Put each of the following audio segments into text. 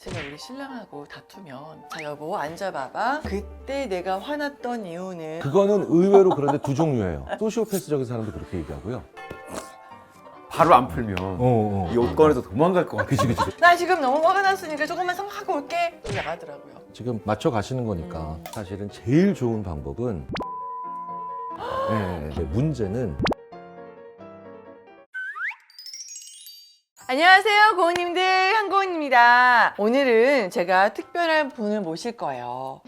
제가 우리 신랑하고 다투면 자 여보 앉아봐봐. 그때 내가 화났던 이유는 그거는 의외로 그런데 두 종류예요. 소시오패스적인 사람도 그렇게 얘기하고요. 바로 안 풀면 이 옷 꺼내서 도망갈 것 같아. 그치. 나 지금 너무 화가 났으니까 조금만 생각하고 올게. 이러고 나가더라고요. 지금 맞춰 가시는 거니까 사실은 제일 좋은 방법은 네, 문제는 안녕하세요 고은님들, 한고은입니다. 오늘은 제가 특별한 분을 모실 거예요.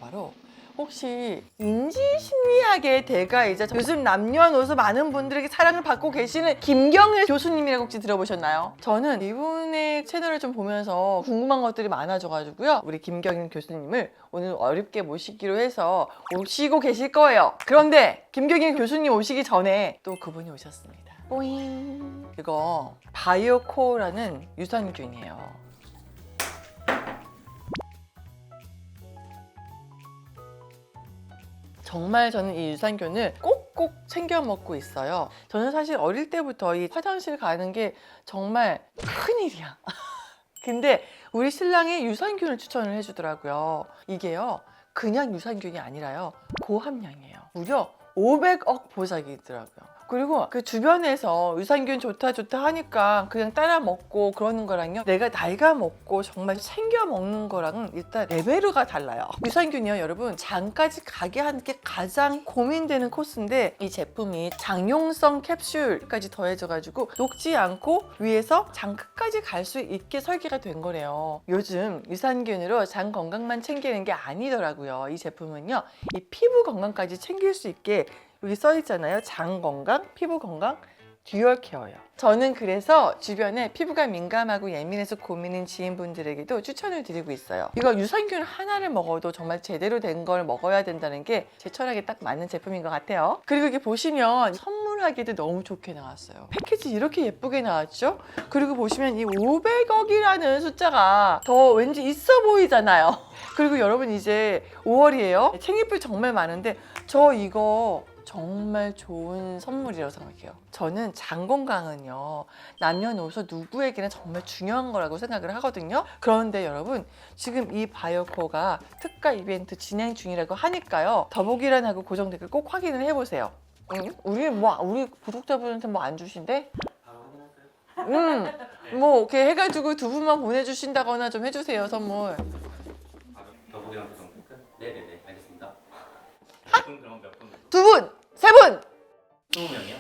바로 혹시 인지심리학의 대가이자 요즘 남녀노소 많은 분들에게 사랑을 받고 계시는 김경일 교수님이라고 혹시 들어보셨나요? 저는 이분의 채널을 좀 보면서 궁금한 것들이 많아져가지고요. 우리 김경일 교수님을 오늘 어렵게 모시기로 해서 오시고 계실 거예요. 그런데 김경일 교수님 오시기 전에 또 그분이 오셨습니다. 뽀잉. 이거 바이오코어라는 유산균이에요. 정말 저는 이 유산균을 꼭꼭 챙겨 먹고 있어요. 저는 사실 어릴 때부터 이 화장실 가는 게 정말 큰일이야. 근데 우리 신랑이 유산균을 추천을 해주더라고요. 이게요, 그냥 유산균이 아니라요, 고함량이에요. 무려 500억 보석이 있더라고요. 그리고 그 주변에서 유산균 좋다 하니까 그냥 따라 먹고 그러는 거랑요, 내가 나이가 먹고 정말 챙겨 먹는 거랑은 일단 레벨가 달라요. 유산균이요 여러분, 장까지 가게 하는 게 가장 고민되는 코스인데, 이 제품이 장용성 캡슐까지 더해져 가지고 녹지 않고 위에서 장 끝까지 갈 수 있게 설계가 된 거래요. 요즘 유산균으로 장 건강만 챙기는 게 아니더라고요. 이 제품은요, 이 피부 건강까지 챙길 수 있게 여기 써 있잖아요. 장 건강, 피부 건강, 듀얼 케어요. 저는 그래서 주변에 피부가 민감하고 예민해서 고민인 지인분들에게도 추천을 드리고 있어요. 이거 유산균 하나를 먹어도 정말 제대로 된 걸 먹어야 된다는 게 제 철학에 딱 맞는 제품인 것 같아요. 그리고 이게 보시면 선물하기도 너무 좋게 나왔어요. 패키지 이렇게 예쁘게 나왔죠? 그리고 보시면 이 500억이라는 숫자가 더 왠지 있어 보이잖아요. 그리고 여러분 이제 5월이에요. 챙길 정말 많은데 저 이거 정말 좋은 선물이라고 생각해요. 저는 장 건강은요, 남녀노소 누구에게나 정말 중요한 거라고 생각을 하거든요. 그런데 여러분, 지금 이 바이오코어가 특가 이벤트 진행 중이라고 하니까요, 더보기란하고 고정 댓글 꼭 확인을 해보세요. 우리 구독자분한테 뭐 안 주신대? 뭐 이렇게 해가지고 두 분만 보내주신다거나 좀 해주세요, 선물. 더보기랑 구성 댓글? 네네네, 알겠습니다. 그럼 몇 분? 두 분! 세 분! 20명이요?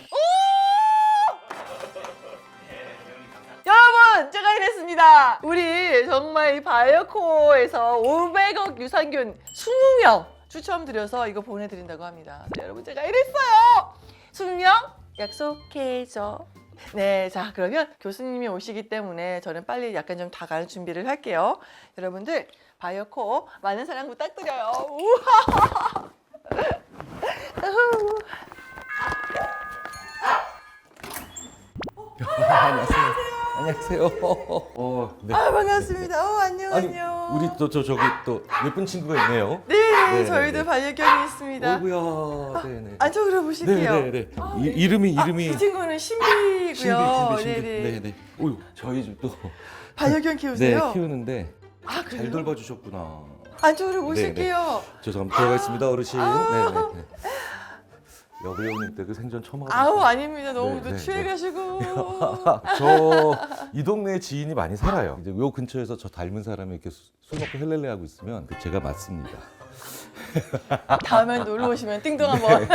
여러분, 제가 이랬습니다. 우리 정말 이 바이오코어에서 500억 유산균 20명 추첨드려서 이거 보내드린다고 합니다. 네, 여러분, 제가 이랬어요. 20명 약속해줘. 네, 자 그러면 교수님이 오시기 때문에 저는 빨리 약간 좀 다가갈 준비를 할게요. 여러분들, 바이오코어 많은 사랑 부탁드려요. 우와. 안녕하세요. 네. 아, 반갑습니다. 안녕. 우리 저기 또 예쁜 친구가 있네요. 네, 저희도 반려견이 있습니다. 어이구야. 네네. 안쪽으로 보실게요. 네네네. 이름이 이 친구는 신비고요. 신비. 네네. 네네. 어유 저희 집도 반려견 키우세요? 네 키우는데 아, 잘 그래요? 돌봐주셨구나. 안쪽으로 모실게요. 죄송합니다. 들어가겠습니다, 어르신. 아. 네네. 여배우님 때 그 생전 처음 하고. 아우, 아닙니다. 너무 네, 네, 취해가시고. 저 이 동네에 지인이 많이 살아요. 이제 요 근처에서 저 닮은 사람이 이렇게 술 먹고 헬렐레 하고 있으면 그 제가 맞습니다. 다음에 놀러 오시면 띵동 한번.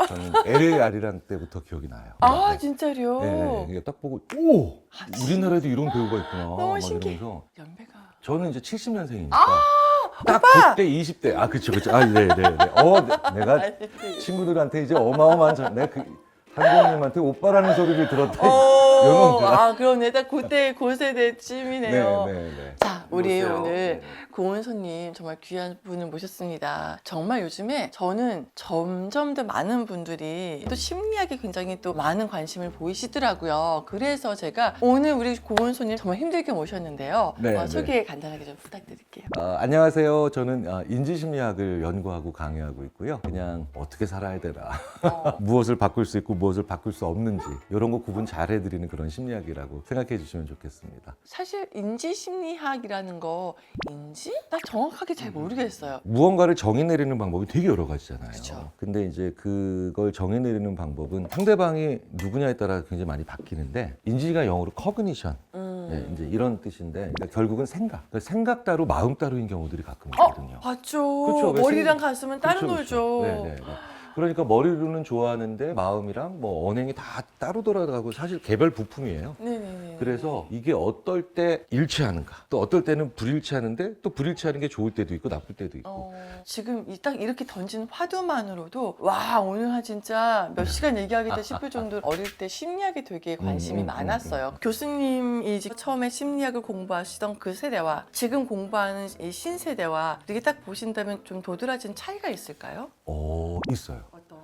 저는 LA 아리랑 때부터 기억이 나요. 아, 네. 진짜요? 네, 이게 딱 보고 오 우리나라에도 이런 배우가 있구나. 너무 막 신기해. 이러면서 연배가. 저는 이제 70년생이니까 딱 오빠! 그때 20대 그쵸 네네네. 내가 친구들한테 이제 어마어마한 내가 한국님한테 오빠라는 소리를 들었대. 아, 그러네. 딱 그때 고세대쯤이네요. 네네네. 자, 우리 여보세요? 오늘 네. 고은 손님 정말 귀한 분을 모셨습니다. 정말 요즘에 저는 점점 더 많은 분들이 또 심리학에 굉장히 또 많은 관심을 보이시더라고요. 그래서 제가 오늘 우리 고은 손님 정말 힘들게 모셨는데요. 네, 소개 간단하게 좀 부탁드릴게요. 안녕하세요. 저는 인지심리학을 연구하고 강의하고 있고요. 그냥 어떻게 살아야 되나, 무엇을 바꿀 수 있고 무엇을 바꿀 수 없는지 이런 거 구분 잘 해드리는 그런 심리학이라고 생각해 주시면 좋겠습니다. 사실 인지심리학이라는 거 딱 정확하게 잘 모르겠어요. 무언가를 정의 내리는 방법이 되게 여러 가지잖아요. 그쵸. 근데 이제 그걸 정의 내리는 방법은 상대방이 누구냐에 따라 굉장히 많이 바뀌는데 인지가 영어로 cognition 네, 이제 이런 뜻인데 그러니까 결국은 생각 따로 마음 따로인 경우들이 가끔 있거든요. 맞죠. 그쵸, 왜 머리랑 가슴은 따로 그쵸, 놀죠. 그쵸. 네. 그러니까 머리로는 좋아하는데 마음이랑 뭐 언행이 다 따로 돌아가고 사실 개별 부품이에요. 네네네. 그래서 이게 어떨 때 일치하는가, 또 어떨 때는 불일치하는데 또 불일치하는 게 좋을 때도 있고 나쁠 때도 있고. 지금 딱 이렇게 던진 화두만으로도 와 오늘 한 진짜 몇 시간 얘기하겠다 싶을 정도로 어릴 때 심리학에 되게 관심이 많았어요. 교수님이 이제 처음에 심리학을 공부하시던 그 세대와 지금 공부하는 이 신세대와 이렇게 딱 보신다면 좀 도드라진 차이가 있을까요? 있어요. 어떤?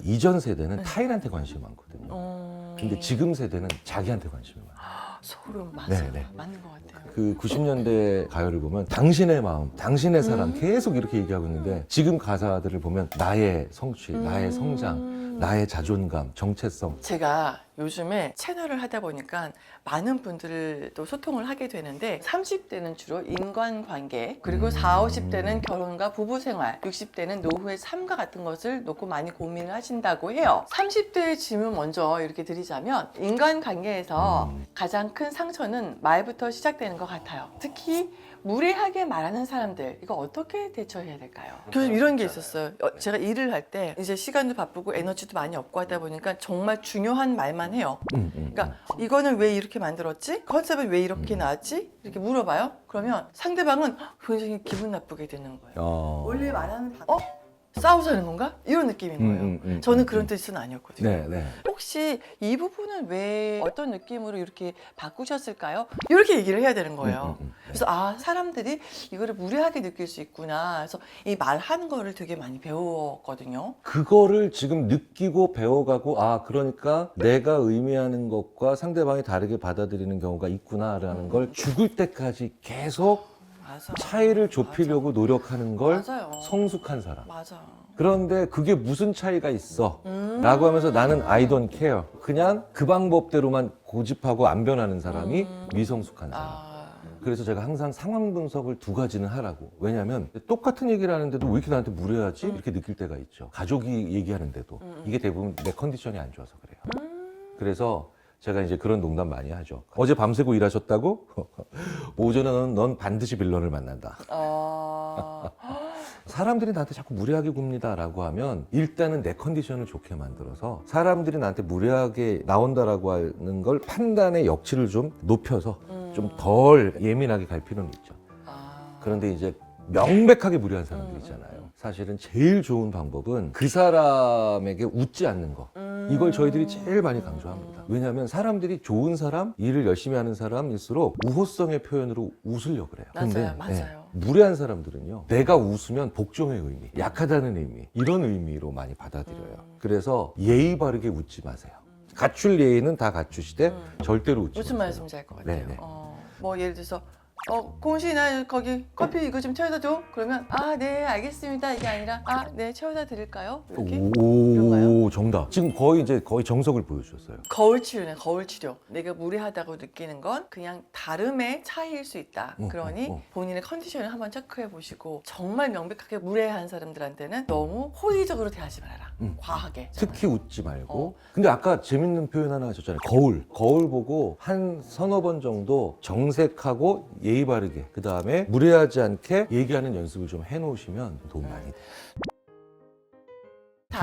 이전 세대는 타인한테 관심이 많거든요. 근데 지금 세대는 자기한테 관심이 많아요. 소름 맞아요. 네. 맞는 것 같아요. 그 90년대 가요를 보면 당신의 마음, 당신의 사랑 계속 이렇게 얘기하고 있는데 지금 가사들을 보면 나의 성취, 나의 성장, 나의 자존감, 정체성. 제가 요즘에 채널을 하다 보니까 많은 분들도 소통을 하게 되는데 30대는 주로 인간관계 그리고 40, 50대는 결혼과 부부생활 60대는 노후의 삶과 같은 것을 놓고 많이 고민을 하신다고 해요. 30대의 질문 먼저 이렇게 드리자면 인간관계에서 가장 큰 상처는 말부터 시작되는 것 같아요. 특히 무례하게 말하는 사람들 이거 어떻게 대처해야 될까요? 교수님 이런 게 있었어요. 제가 일을 할 때 이제 시간도 바쁘고 에너지도 많이 없고 하다 보니까 정말 중요한 말만 해요. 그러니까 이거는 왜 이렇게 만들었지? 컨셉은 왜 이렇게 나왔지? 이렇게 물어봐요. 그러면 상대방은 굉장히 기분 나쁘게 되는 거예요. 원래 말하는 싸우자는 건가? 이런 느낌인 거예요. 저는 그런 뜻은 아니었거든요. 네. 혹시 이 부분은 왜 어떤 느낌으로 이렇게 바꾸셨을까요? 이렇게 얘기를 해야 되는 거예요. 그래서 사람들이 이거를 무례하게 느낄 수 있구나. 그래서 이 말하는 거를 되게 많이 배웠거든요. 그거를 지금 느끼고 배워가고 그러니까 내가 의미하는 것과 상대방이 다르게 받아들이는 경우가 있구나라는 걸 죽을 때까지 계속 맞아. 차이를 좁히려고 노력하는 걸 맞아요. 성숙한 사람. 맞아. 그런데 그게 무슨 차이가 있어? 라고 하면서 나는 I don't care. 그냥 그 방법대로만 고집하고 안 변하는 사람이 미성숙한 사람. 그래서 제가 항상 상황 분석을 두 가지는 하라고. 왜냐하면 똑같은 얘기를 하는데도 왜 이렇게 나한테 무례하지? 이렇게 느낄 때가 있죠. 가족이 얘기하는데도. 이게 대부분 내 컨디션이 안 좋아서 그래요. 그래서 제가 이제 그런 농담 많이 하죠. 어제 밤새고 일하셨다고? 오전에는 넌 반드시 빌런을 만난다. 사람들이 나한테 자꾸 무례하게 굽니다라고 하면 일단은 내 컨디션을 좋게 만들어서 사람들이 나한테 무례하게 나온다라고 하는 걸 판단의 역치를 좀 높여서 좀 덜 예민하게 갈 필요는 있죠. 그런데 이제 명백하게 무례한 사람들 있잖아요. 사실은 제일 좋은 방법은 그 사람에게 웃지 않는 거. 이걸 저희들이 제일 많이 강조합니다. 왜냐하면 사람들이 좋은 사람, 일을 열심히 하는 사람일수록 우호성의 표현으로 웃으려고 그래요. 맞아요. 무례한 사람들은요, 내가 웃으면 복종의 의미, 약하다는 의미, 이런 의미로 많이 받아들여요. 그래서 예의 바르게 웃지 마세요. 갖출 예의는 다 갖추시되 절대로 웃지 무슨 마세요. 말씀인지 알 것 같아요. 네네. 뭐 예를 들어서 고은 씨, 나 거기 커피 이거 좀 채워다 줘. 그러면 네 알겠습니다. 이게 아니라 네 채워다 드릴까요? 이렇게 이런가요? 오, 정답. 지금 거의 정석을 보여주셨어요. 거울 치료네. 거울 치료. 내가 무례하다고 느끼는 건 그냥 다름의 차이일 수 있다. 그러니 본인의 컨디션을 한번 체크해 보시고 정말 명백하게 무례한 사람들한테는 너무 호의적으로 대하지 말아라. 과하게. 특히 웃지 말고. 근데 아까 재밌는 표현 하나 하셨잖아요. 거울 보고 한 서너 번 정도 정색하고 예의 바르게, 그 다음에 무례하지 않게 얘기하는 연습을 좀 해놓으시면 도움 많이 돼요.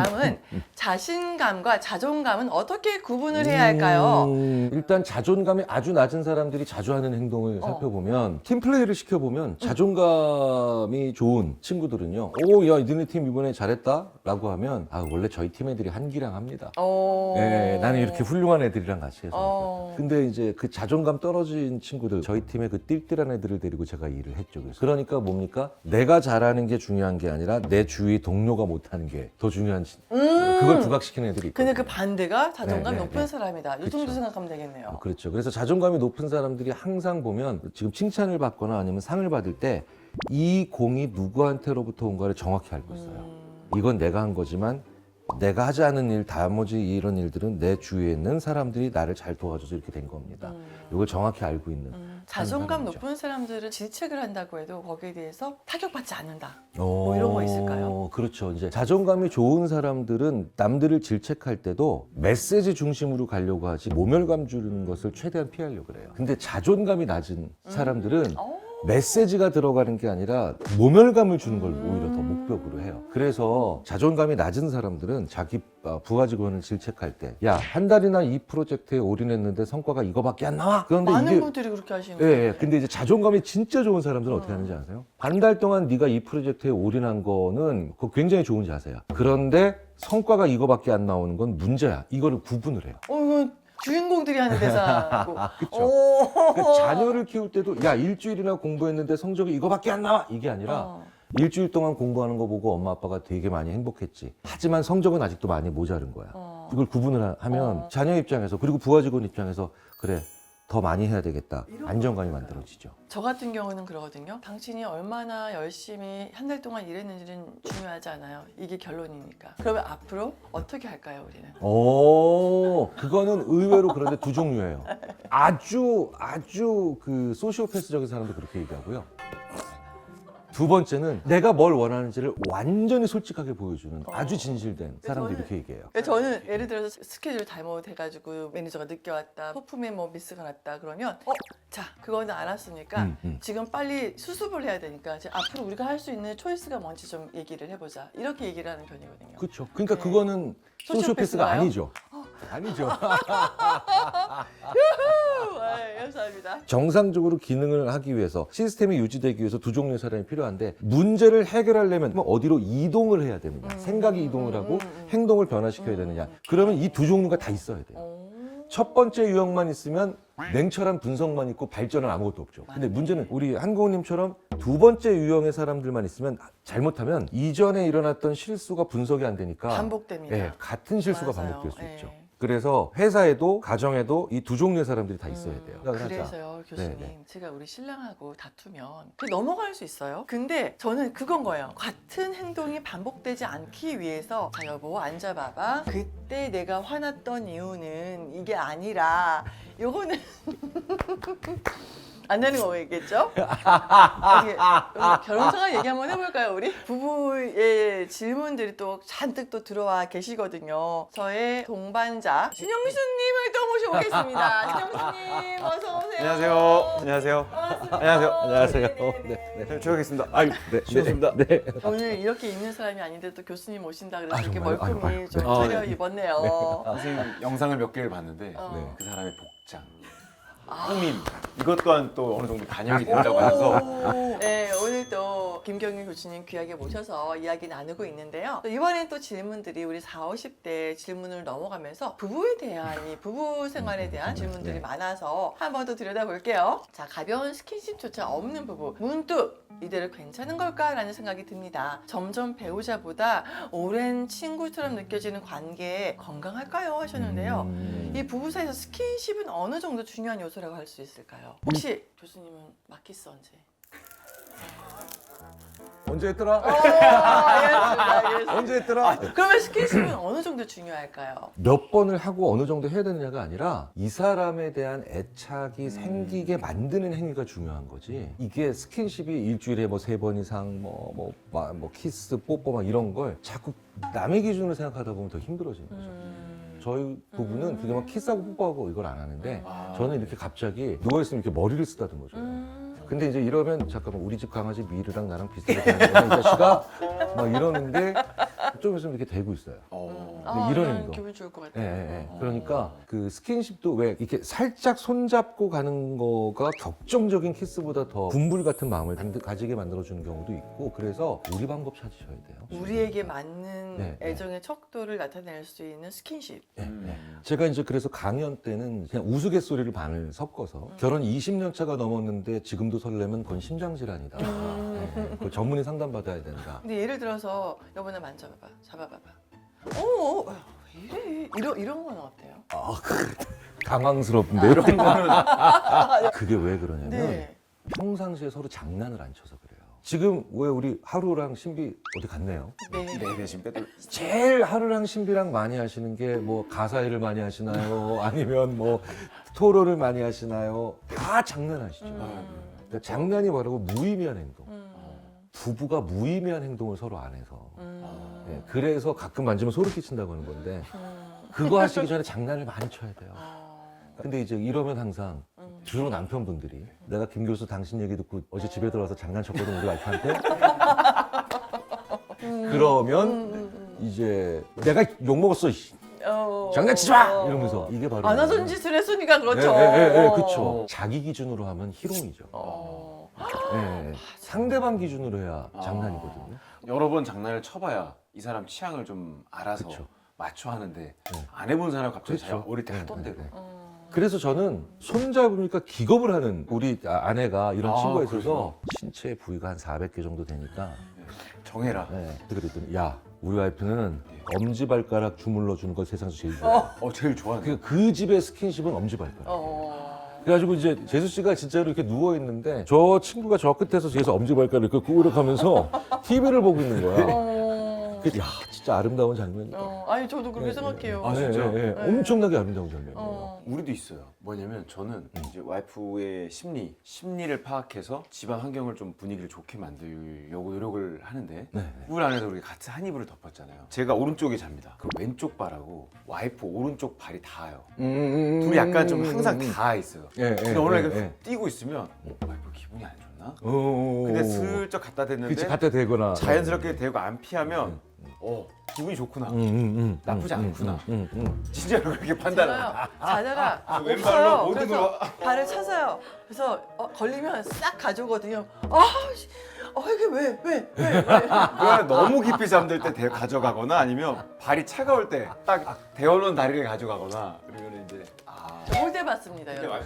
다음은 자신감과 자존감은 어떻게 구분을 해야 할까요? 일단 자존감이 아주 낮은 사람들이 자주 하는 행동을 살펴보면 팀플레이를 시켜보면 자존감이 좋은 친구들은요. 오, 야, 너네 팀 이번에 잘했다? 라고 하면 아, 원래 저희 팀 애들이 한기랑 합니다. 네, 나는 이렇게 훌륭한 애들이랑 같이 해서. 근데 이제 그 자존감 떨어진 친구들, 저희 팀의 그 띨띨한 애들을 데리고 제가 일을 했죠. 그러니까 뭡니까? 내가 잘하는 게 중요한 게 아니라 내 주위 동료가 못하는 게 더 중요한, 그걸 부각시키는 애들이 있거든요. 근데 그 반대가 자존감 네, 높은 네. 사람이다. 이 정도 그쵸. 생각하면 되겠네요. 그렇죠. 그래서 자존감이 높은 사람들이 항상 보면 지금 칭찬을 받거나 아니면 상을 받을 때 이 공이 누구한테로부터 온가를 정확히 알고 있어요. 이건 내가 한 거지만 내가 하지 않은 일, 나머지 이런 일들은 내 주위에 있는 사람들이 나를 잘 도와줘서 이렇게 된 겁니다. 이걸 정확히 알고 있는. 자존감 사람이죠. 높은 사람들은 질책을 한다고 해도 거기에 대해서 타격받지 않는다. 뭐 이런 거 있을까요? 그렇죠. 이제 자존감이 좋은 사람들은 남들을 질책할 때도 메시지 중심으로 가려고 하지 모멸감 주는 것을 최대한 피하려고 그래요. 근데 자존감이 낮은 사람들은 메시지가 들어가는 게 아니라 모멸감을 주는 걸 오히려 더 목적으로 해요. 그래서 자존감이 낮은 사람들은 자기 부하 직원을 질책할 때 야, 한 달이나 이 프로젝트에 올인했는데 성과가 이거밖에 안 나와? 그런데 많은 이게 분들이 그렇게 하시는 예, 거예요. 예. 근데 이제 자존감이 진짜 좋은 사람들은 어떻게 하는지 아세요? 한 달 동안 네가 이 프로젝트에 올인한 거는 그거 굉장히 좋은 자세야. 그런데 성과가 이거밖에 안 나오는 건 문제야. 이거를 구분을 해요. 이건 주인공들이 하는 대사고. 그쵸. 그 자녀를 키울 때도 야, 일주일이나 공부했는데 성적이 이거밖에 안 나와. 이게 아니라 일주일 동안 공부하는 거 보고 엄마 아빠가 되게 많이 행복했지. 하지만 성적은 아직도 많이 모자른 거야. 이걸 구분을 하면 자녀 입장에서 그리고 부하 직원 입장에서 그래, 더 많이 해야 되겠다. 안정감이 만들어지죠. 저 같은 경우는 그러거든요. 당신이 얼마나 열심히 한 달 동안 일했는지는 중요하지 않아요. 이게 결론이니까. 그러면 앞으로 어떻게 할까요, 우리는? 그거는 의외로 그런데 두 종류예요. 아주 그 소시오패스적인 사람도 그렇게 얘기하고요. 두 번째는 내가 뭘 원하는지를 완전히 솔직하게 보여주는 아주 진실된 사람도 이렇게 얘기해요. 저는 예를 들어서 스케줄 잘못해가지고 매니저가 늦게 왔다, 소품에 뭐 미스가 났다 그러면 자, 그거는 알았으니까 지금 빨리 수습을 해야 되니까 이제 앞으로 우리가 할 수 있는 초이스가 뭔지 좀 얘기를 해보자. 이렇게 얘기를 하는 편이거든요. 그렇죠. 그러니까 네. 그거는 소시오패스가 소시오패스가요? 아니죠. 아니죠. 네, 감사합니다. 정상적으로 기능을 하기 위해서 시스템이 유지되기 위해서 두 종류의 사람이 필요한데 문제를 해결하려면 어디로 이동을 해야 되느냐, 생각이 이동을 하고 행동을 변화시켜야 되느냐, 그러면 이 두 종류가 다 있어야 돼요. 첫 번째 유형만 있으면 냉철한 분석만 있고 발전은 아무것도 없죠. 근데 문제는 우리 한고은님처럼 두 번째 유형의 사람들만 있으면 잘못하면 이전에 일어났던 실수가 분석이 안 되니까 반복됩니다. 예, 같은 실수가 맞아요. 반복될 수 예. 있죠. 그래서 회사에도 가정에도 이 두 종류의 사람들이 다 있어야 돼요. 생각을 하자. 그래서요, 교수님, 네. 제가 우리 신랑하고 다투면 넘어갈 수 있어요. 근데 저는 그건 거예요. 같은 행동이 반복되지 않기 위해서 자, 여보 앉아봐봐. 그때 내가 화났던 이유는 이게 아니라 요거는 안 되는 거겠죠? 우리 결혼 생활 얘기 한번 해볼까요, 우리? 부부의 질문들이 또 잔뜩 또 들어와 계시거든요. 저의 동반자 신영수님을 또 모셔오겠습니다. 신영수님 어서 오세요. 안녕하세요. 안녕하세요. 반갑습니다. 안녕하세요. 안녕하세요. 네. 잘 들어가겠습니다. 아유, 네, 쉬었습니다. 네. 오늘 이렇게 입는 사람이 아닌데 또 교수님 오신다 그래서 이렇게 정말요? 아유, 멀끔히 아유, 좀 네. 차려 아, 네. 입었네요. 선생님 영상을 몇 개를 봤는데 어. 그 사람의 복장, 꾸밈 이것 또한 또 어느 정도 반영이 된다고 해서 네, 오늘 또 김경일 교수님 귀하게 모셔서 이야기 나누고 있는데요. 또 이번엔 또 질문들이 우리 40, 50대 질문을 넘어가면서 부부에 대한 이 부부 생활에 대한 질문들이 네. 많아서 한 번 더 들여다볼게요. 자, 가벼운 스킨십조차 없는 부부. 문득 이대로 괜찮은 걸까라는 생각이 듭니다. 점점 배우자보다 오랜 친구처럼 느껴지는 관계에 건강할까요? 하셨는데요. 이 부부 사이에서 스킨십은 어느 정도 중요한 요소라고 할 수 있을까요? 혹시 교수님은 마키스 언제? 언제 했더라? 알겠습니다. 언제 했더라? 그러면 스킨십은 어느 정도 중요할까요? 몇 번을 하고 어느 정도 해야 되느냐가 아니라 이 사람에 대한 애착이 생기게 만드는 행위가 중요한 거지. 이게 스킨십이 일주일에 뭐 3번 이상 뭐 키스, 뽀뽀 막 이런 걸 자꾸 남의 기준으로 생각하다 보면 더 힘들어지는 거죠. 저희 부부는 그게 막 키스하고 뽀뽀하고 이걸 안 하는데 저는 이렇게 갑자기 누워있으면 이렇게 머리를 쓰다듬어줘요. 근데 이제 이러면 잠깐만 우리 집 강아지 미르랑 나랑 비슷하게 다니는 이 자식아 막 이러는데 좀 있으면 이렇게 되고 있어요. 아, 이런 난 행동. 기분 좋을 것 예, 같아요. 예, 예. 그러니까 그 스킨십도 왜 이렇게 살짝 손잡고 가는 거가 격정적인 키스보다 더 군불 같은 마음을 가지게 만들어주는 경우도 있고 그래서 우리 방법 찾으셔야 돼요. 우리에게 맞는 네, 네. 애정의 척도를 나타낼 수 있는 스킨십. 제가 이제 그래서 강연 때는 그냥 우스갯소리를 반을 섞어서 결혼 20년 차가 넘었는데 지금도 설레면 그건 심장질환이다. 그 전문의 상담 받아야 된다. 근데 예를 들어서 여보 나 만져봐봐, 잡아봐봐. 왜 이래? 이런 건 어때요? 당황스럽는데 이런 거는 그게 왜 그러냐면 네. 평상시에 서로 장난을 안 쳐서 그래요. 지금 왜 우리 하루랑 신비 어디 갔네요? 네. 네 대신 빼돌. 제일 하루랑 신비랑 많이 하시는 게 뭐 가사 일을 많이 하시나요? 아니면 뭐 토론을 많이 하시나요? 다 장난하시죠. 그러니까 장난이 뭐라고 무의미한 행동. 부부가 무의미한 행동을 서로 안 해서 예, 그래서 가끔 만지면 소름 끼친다고 하는 건데 그거 하시기 전에 장난을 많이 쳐야 돼요. 근데 이제 이러면 항상 주로 남편분들이 내가 김 교수 당신 얘기 듣고 어제 집에 들어와서 장난쳤거든 우리 와이프한테 그러면 이제 내가 욕먹었어 장난치지 마 이러면서 이게 바로 안 하던 짓을 했으니까 그렇죠. 그렇죠. 자기 기준으로 하면 희롱이죠. 예, 상대방 기준으로 해야 장난이거든요. 여러 번 장난을 쳐봐야 이 사람 취향을 좀 알아서 그쵸. 맞춰 하는데 안 해본 사람 갑자기 그쵸. 어릴 때 하던 대로. 그래서 저는 손잡으니까 기겁을 하는 우리 아내가 이런 친구가 있어서 신체 부위가 한 400개 정도 되니까 정해라. 그랬더니 야 우리 와이프는 엄지발가락 주물러 주는 걸 세상에서 제일 좋아해. 제일 좋아하는. 그 집의 스킨십은 엄지발가락. 그래가지고 이제 재수 씨가 진짜로 이렇게 누워 있는데 저 친구가 저 끝에서 뒤에서 엄지발가락 이렇게 꾸르륵하면서 TV를 보고 있는 거야. 그래서 야 진짜 아름다운 장면이다. 아니 저도 그렇게 생각해요. 아, 진짜? 엄청나게 아름다운 장면이에요. 우리도 있어요. 뭐냐면 저는 이제 와이프의 심리를 파악해서 집안 환경을 좀 분위기를 좋게 만들려고 노력을 하는데 물 안에서 우리 같이 한 이불을 덮었잖아요. 제가 오른쪽에 잡니다. 그럼 왼쪽 발하고 와이프 오른쪽 발이 닿아요. 둘이 약간 좀 항상 닿아 있어요. 근데 어느 날 이렇게 뛰고 있으면 와이프 기분이 안 좋나? 근데 슬쩍 갖다 댔는데 그치 갖다 대거나 자연스럽게 대고 안 피하면 기분이 좋구나. 나쁘지 않구나. 진짜로 그렇게 판단을 자자라 왼발로 모든 그래서 걸 발을 찾아요. 그래서 걸리면 싹 가져오거든요. 이게 왜? 그걸 너무 깊이 잠들 때 가져가거나 아니면 발이 차가울 때 딱 데워놓은 다리를 가져가거나 그러면 이제 홀대 받습니다, 여러분.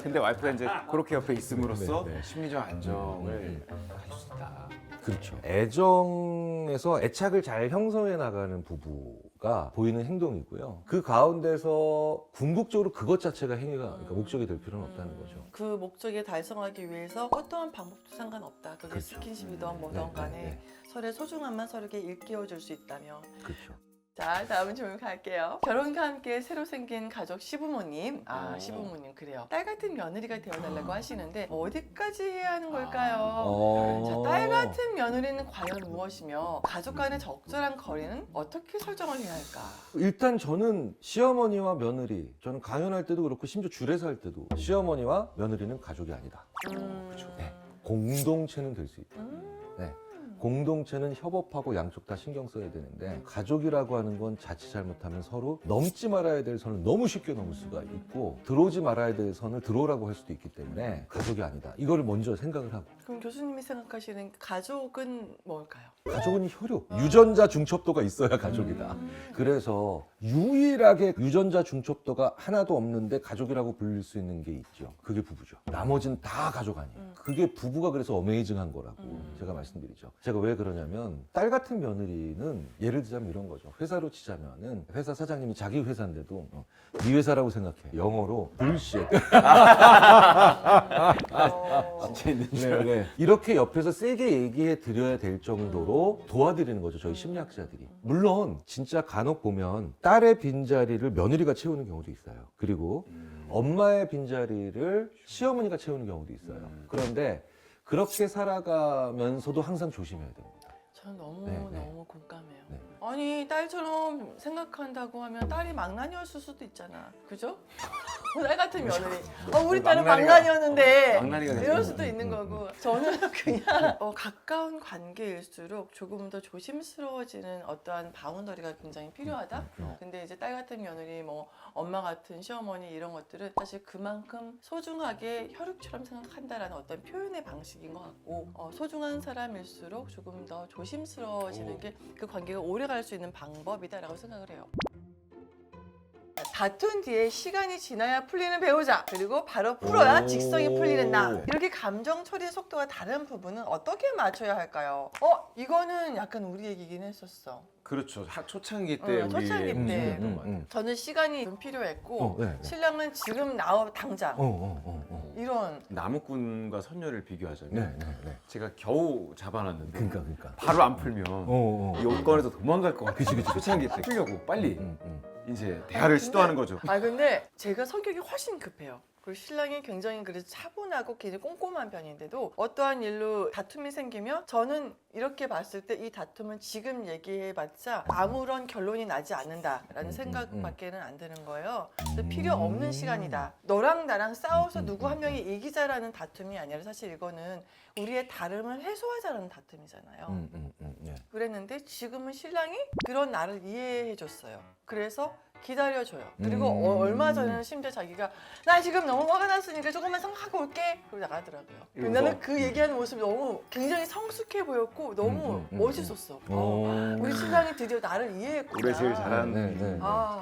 근데 와이프가 이제 그렇게 옆에 있음으로써 심리적 안정을 음. 가질 수 있다. 그렇죠. 애정에서 애착을 잘 형성해 나가는 부부가 보이는 행동이고요. 그 가운데서 궁극적으로 그것 자체가 그러니까 목적이 될 필요는 없다는 거죠. 그 목적에 달성하기 위해서 어떠한 방법도 상관없다. 그게 그렇죠. 스킨십이든 뭐든 간에 서로의 소중함만 서로에게 일깨워 줄 수 있다면. 그렇죠. 자, 다음 질문 갈게요. 결혼과 함께 새로 생긴 가족 시부모님. 시부모님 그래요. 딸 같은 며느리가 되어달라고 하시는데 어디까지 해야 하는 걸까요? 자, 딸 같은 며느리는 과연 무엇이며 가족 간의 적절한 거리는 어떻게 설정을 해야 할까? 일단 저는 시어머니와 며느리, 저는 강연할 때도 그렇고 심지어 줄에서 할 때도 시어머니와 며느리는 가족이 아니다. 그렇죠. 공동체는 될 수 있다. 공동체는 협업하고 양쪽 다 신경 써야 되는데 가족이라고 하는 건 자칫 잘못하면 서로 넘지 말아야 될 선을 너무 쉽게 넘을 수가 있고 들어오지 말아야 될 선을 들어오라고 할 수도 있기 때문에 가족이 아니다. 이거를 먼저 생각을 하고. 그럼 교수님이 생각하시는 가족은 뭘까요? 가족은 혈육, 유전자 중첩도가 있어야 가족이다. 그래서 유일하게 유전자 중첩도가 하나도 없는데 가족이라고 불릴 수 있는 게 있죠. 그게 부부죠. 나머지는 다 가족 아니에요. 그게 부부가 그래서 어메이징한 거라고 제가 말씀드리죠. 제가 왜 그러냐면 딸 같은 며느리는 예를 들자면 이런 거죠. 회사로 치자면은 회사 사장님이 자기 회사인데도 네 회사라고 생각해. 영어로 bullshit. 진짜 있는 줄 이렇게 옆에서 세게 얘기해 드려야 될 정도로 도와드리는 거죠. 저희 심리학자들이. 물론 진짜 간혹 보면 딸의 빈자리를 며느리가 채우는 경우도 있어요. 그리고 엄마의 빈자리를 시어머니가 채우는 경우도 있어요. 그런데 그렇게 살아가면서도 항상 조심해야 됩니다. 저는 너무 네. 공감해요. 아니 딸처럼 생각한다고 하면 딸이 망나니였을 수도 있잖아. 그죠? 딸 같은 며느리. 우리 딸은 망나니였는데 망나니가 이럴 되죠. 수도 있는 거고. 저는 그냥 가까운 관계일수록 조금 더 조심스러워지는 어떠한 바운더리가 굉장히 필요하다. 근데 이제 딸 같은 며느리, 뭐 엄마 같은 시어머니 이런 것들은 사실 그만큼 소중하게 혈육처럼 생각한다라는 어떤 표현의 방식인 것 같고 소중한 사람일수록 조금 더 조심스러워지는 게 그 관계가 오래 갈 수 있는 방법이다라고 생각을 해요. 다툰 뒤에 시간이 지나야 풀리는 배우자, 그리고 바로 풀어야 직성이 풀리는 나. 이렇게 감정 처리 속도가 다른 부분은 어떻게 맞춰야 할까요? 이거는 약간 우리 얘기긴 했었어. 그렇죠. 초창기 때 우리 초창기 때. 저는 시간이 좀 필요했고 네. 신랑은 지금 당장 이런. 나무꾼과 선녀를 비교하자면 네. 제가 겨우 잡아놨는데 그러니까. 바로 안 풀면 이 옷걸이에서 도망갈 것 같아. 그치. 초창기 때 풀려고 빨리 이제 대화를 시도하는 거죠. 근데 제가 성격이 훨씬 급해요. 그리고 신랑이 굉장히 그래서 차분하고 굉장히 꼼꼼한 편인데도 어떠한 일로 다툼이 생기면 저는 이렇게 봤을 때 이 다툼은 지금 얘기해봤자 아무런 결론이 나지 않는다라는 생각밖에는 안 드는 거예요. 그래서 필요 없는 시간이다. 너랑 나랑 싸워서 누구 한 명이 이기자라는 다툼이 아니라 사실 이거는 우리의 다름을 해소하자라는 다툼이잖아요. 그랬는데 지금은 신랑이 그런 나를 이해해줬어요. 그래서 기다려줘요. 그리고 얼마 전에는 심지어 자기가 나 지금 너무 화가 났으니까 조금만 생각하고 올게. 그러고 나가더라고요. 나는 그 얘기하는 모습이 너무 굉장히 성숙해 보였고 너무 멋있었어. 우리 신랑이 드디어 나를 이해했구나. 올해 제일 잘하는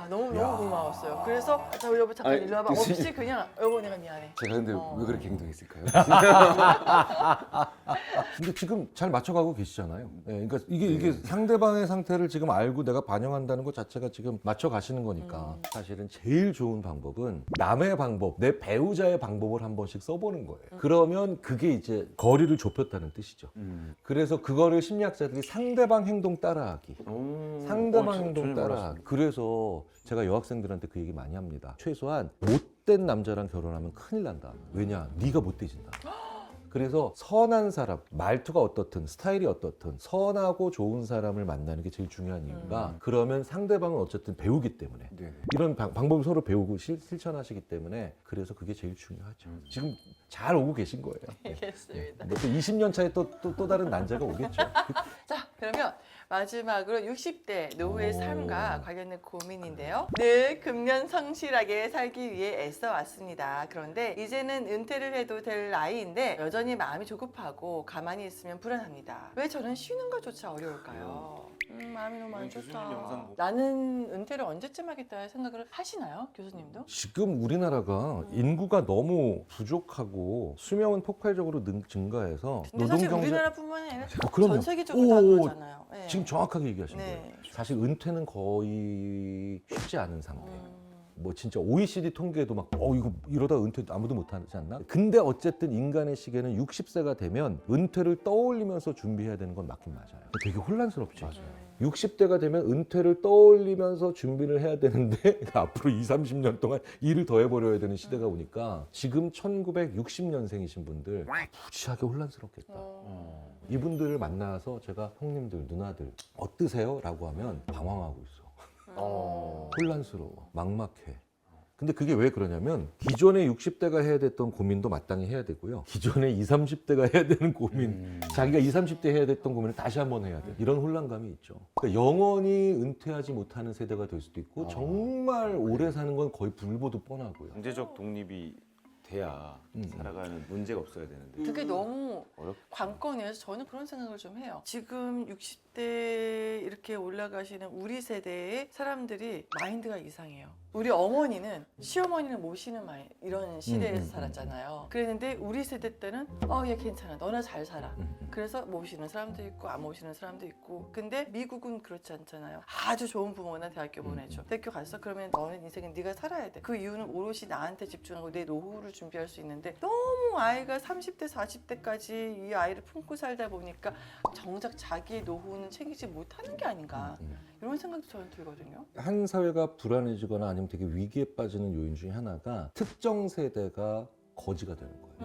너무 고마웠어요. 그래서 자 여보 잠깐 아니, 일로 와봐. 그치. 없이 그냥 여보 내가 미안해. 제가 근데 왜 그렇게 행동했을까요? 근데 지금 잘 맞춰가고 계시잖아요. 그러니까 이게 상대방의 상태를 지금 알고 내가 반영한다는 것 자체가 지금 맞춰가시는 거니까 사실은 제일 좋은 방법은 남의 방법, 내 배우자의 방법을 한 번씩 써보는 거예요. 그러면 그게 이제 거리를 좁혔다는 뜻이죠. 그래서 그거를 심리학자들이 상대방 행동 따라하기. 상대방 행동 따라하기. 그래서 제가 여학생들한테 그 얘기 많이 합니다. 최소한 못된 남자랑 결혼하면 큰일 난다. 왜냐? 네가 못돼진다. 그래서 선한 사람, 말투가 어떻든 스타일이 어떻든 선하고 좋은 사람을 만나는 게 제일 중요한 이유가 그러면 상대방은 어쨌든 배우기 때문에 이런 방법을 서로 배우고 실천하시기 때문에 그래서 그게 제일 중요하죠. 지금 잘 오고 계신 거예요. 알겠습니다. 또 20년 차에 또 다른 난제가 오겠죠. 자, 그러면 마지막으로 60대 노후의 삶과 관련된 고민인데요. 늘 금년 성실하게 살기 위해 애써 왔습니다. 그런데 이제는 은퇴를 해도 될 나이인데 여전히 마음이 조급하고 가만히 있으면 불안합니다. 왜 저는 쉬는 것조차 어려울까요? 마음이 너무 안 교수님 좋다. 영상 보고. 나는 은퇴를 언제쯤 하겠다 생각을 하시나요? 교수님도? 지금 우리나라가 인구가 너무 부족하고 수명은 폭발적으로 증가해서 근데 사실 우리나라뿐만이 아니라 그럼요. 전 세계적으로 다 그러잖아요. 네. 지금 정확하게 얘기하신 네. 거예요. 사실 은퇴는 거의 쉽지 않은 상태예요. 뭐 진짜 OECD 통계에도 막 이거 이러다 은퇴 아무도 못하지 않나? 근데 어쨌든 인간의 시계는 60세가 되면 은퇴를 떠올리면서 준비해야 되는 건 맞긴 맞아요. 되게 혼란스럽지. 60대가 되면 은퇴를 떠올리면서 준비를 해야 되는데 앞으로 20-30년 동안 일을 더 해버려야 되는 시대가 오니까 지금 1960년생이신 분들 무지하게 혼란스럽겠다. 이분들을 만나서 제가 형님들, 누나들 어떠세요? 라고 하면 방황하고 있어. 혼란스러워, 막막해. 근데 그게 왜 그러냐면 기존에 60대가 해야 됐던 고민도 마땅히 해야 되고요. 기존에 20-30대가 해야 되는 고민, 자기가 20-30대 해야 됐던 고민을 다시 한번 해야 돼. 이런 혼란감이 있죠. 그러니까 영원히 은퇴하지 못하는 세대가 될 수도 있고 정말 오래 사는 건 거의 불보듯 뻔하고요. 경제적 독립이 돼야 살아가는 문제가 없어야 되는데 그게 너무 어렵. 관건이어서 저는 그런 생각을 좀 해요. 지금 60대 이렇게 올라가시는 우리 세대의 사람들이 마인드가 이상해요. 우리 어머니는 시어머니는 모시는 이런 시대에서 살았잖아요. 그랬는데 우리 세대 때는 얘 괜찮아, 너나 잘 살아. 그래서 모시는 사람도 있고 안 모시는 사람도 있고. 근데 미국은 그렇지 않잖아요. 아주 좋은 부모나 대학교 보내줘. 대학교 갔어? 그러면 너는 인생은 네가 살아야 돼. 그 이유는 오롯이 나한테 집중하고 내 노후를 준비할 수 있는데 너무 아이가 30대 40대까지 이 아이를 품고 살다 보니까 정작 자기의 노후는 챙기지 못하는 게 아닌가 이런 생각도 저는 들거든요. 한 사회가 불안해지거나 아니면 되게 위기에 빠지는 요인 중에 하나가 특정 세대가 거지가 되는 거예요.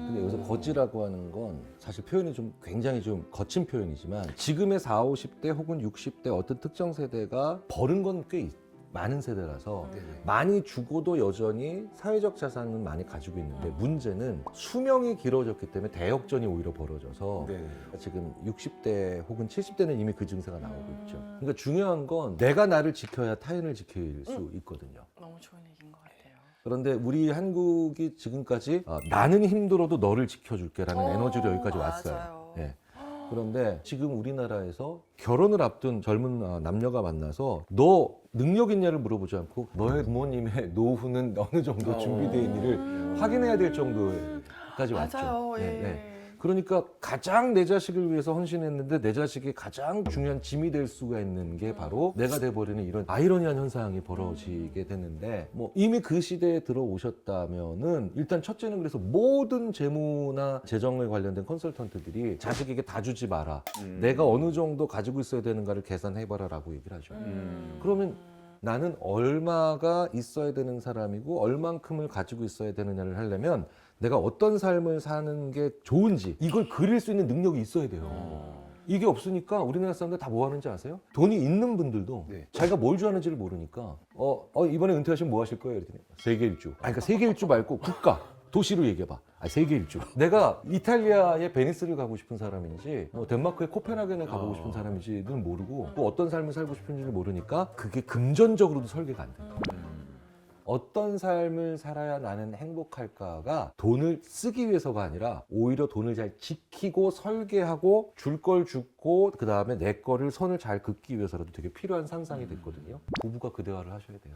근데 여기서 거지라고 하는 건 사실 표현이 좀 굉장히 좀 거친 표현이지만 지금의 40, 50대 혹은 60대 어떤 특정 세대가 벌은 건 꽤 많은 세대라서 많이 주고도 여전히 사회적 자산은 많이 가지고 있는데 문제는 수명이 길어졌기 때문에 대역전이 오히려 벌어져서 네. 지금 60대 혹은 70대는 이미 그 증세가 나오고 있죠. 그러니까 중요한 건 내가 나를 지켜야 타인을 지킬 수 있거든요. 너무 좋은 얘기인 것 같아요. 그런데 우리 한국이 지금까지 나는 힘들어도 너를 지켜줄게라는 에너지로 여기까지 왔어요. 맞아요. 예. 그런데 지금 우리나라에서 결혼을 앞둔 젊은 남녀가 만나서 너 능력 있냐를 물어보지 않고 너의 부모님의 노후는 어느 정도 준비되어 있는지를 확인해야 될 정도까지 왔죠. 맞아요. 예. 네. 그러니까 가장 내 자식을 위해서 헌신했는데 내 자식이 가장 중요한 짐이 될 수가 있는 게 바로 내가 돼버리는 이런 아이러니한 현상이 벌어지게 됐는데 뭐 이미 그 시대에 들어오셨다면은 일단 첫째는 그래서 모든 재무나 재정에 관련된 컨설턴트들이 자식에게 다 주지 마라. 내가 어느 정도 가지고 있어야 되는가를 계산해봐라 라고 얘기를 하죠. 그러면 나는 얼마가 있어야 되는 사람이고 얼만큼을 가지고 있어야 되느냐를 하려면 내가 어떤 삶을 사는 게 좋은지 이걸 그릴 수 있는 능력이 있어야 돼요. 이게 없으니까 우리나라 사람들 다 뭐 하는지 아세요? 돈이 있는 분들도 네. 자기가 뭘 좋아하는지를 모르니까 이번에 은퇴하시면 뭐 하실 거예요? 이랬더니 세계 일주. 그러니까 세계 일주 말고 국가, 도시로 얘기해봐. 세계 일주. 내가 이탈리아의 베니스를 가고 싶은 사람인지 뭐 덴마크의 코펜하겐을 가보고 싶은 사람인지는 모르고 또 어떤 삶을 살고 싶은지를 모르니까 그게 금전적으로도 설계가 안 돼요. 어떤 삶을 살아야 나는 행복할까가 돈을 쓰기 위해서가 아니라 오히려 돈을 잘 지키고 설계하고 줄 걸 주고 그 다음에 내 거를 선을 잘 긋기 위해서라도 되게 필요한 상상이 됐거든요. 부부가 그 대화를 하셔야 돼요.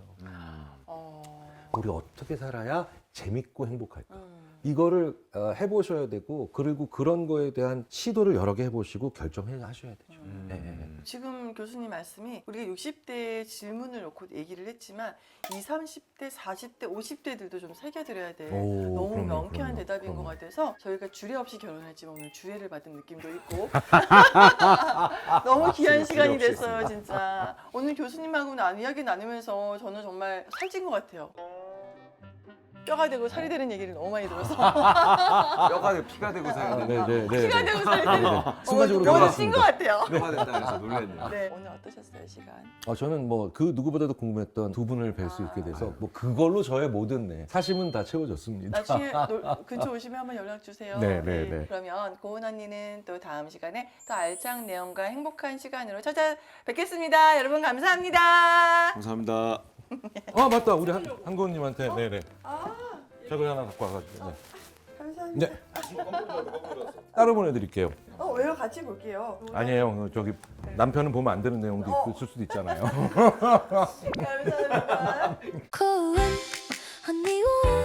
우리 어떻게 살아야 재밌고 행복할까? 이거를 해보셔야 되고 그리고 그런 거에 대한 시도를 여러 개 해보시고 결정하셔야 되죠. 네. 지금 교수님 말씀이 우리가 60대 질문을 놓고 얘기를 했지만 20, 30대, 40대, 50대들도 좀 새겨드려야 될 너무 그럼요, 명쾌한 그럼요, 대답인 그럼요. 것 같아서 저희가 주례 없이 결혼했지만 오늘 주례를 받은 느낌도 있고 너무 귀한 시간이 주례 없이 됐어요 했습니다. 진짜. 오늘 교수님하고 이야기 나누면서 저는 정말 살찐 것 같아요. 뼈가 되고 살이 되는 얘기를 너무 많이 들어서 뼈가 되고 피가 되고 살이 되고 피가 되고 살이 되는 순간적으로 뼈가 돌아왔습니다. 찐것 같아요. 뼈가 된다 그래서 놀랐네요. 네, 오늘 어떠셨어요 시간? 저는 뭐 그 누구보다도 궁금했던 두 분을 뵐 수 있게 돼서 뭐 그걸로 저의 모든 사심은 다 채워졌습니다. 나중에 근처 오시면 한번 연락 주세요. 네. 그러면 고은 언니는 또 다음 시간에 더 알찬 내용과 행복한 시간으로 찾아뵙겠습니다. 여러분 감사합니다. 감사합니다. 맞다. 우리 한고은님한테 네네. 저거 하나 갖고 와가지고. 네. 감사합니다. 네. 따로 보내드릴게요. 왜요? 같이 볼게요. 아니에요. 저기 남편은 보면 안 되는 내용도 있을 수도 있잖아요. 감사합니다. cool. Honey, ooh.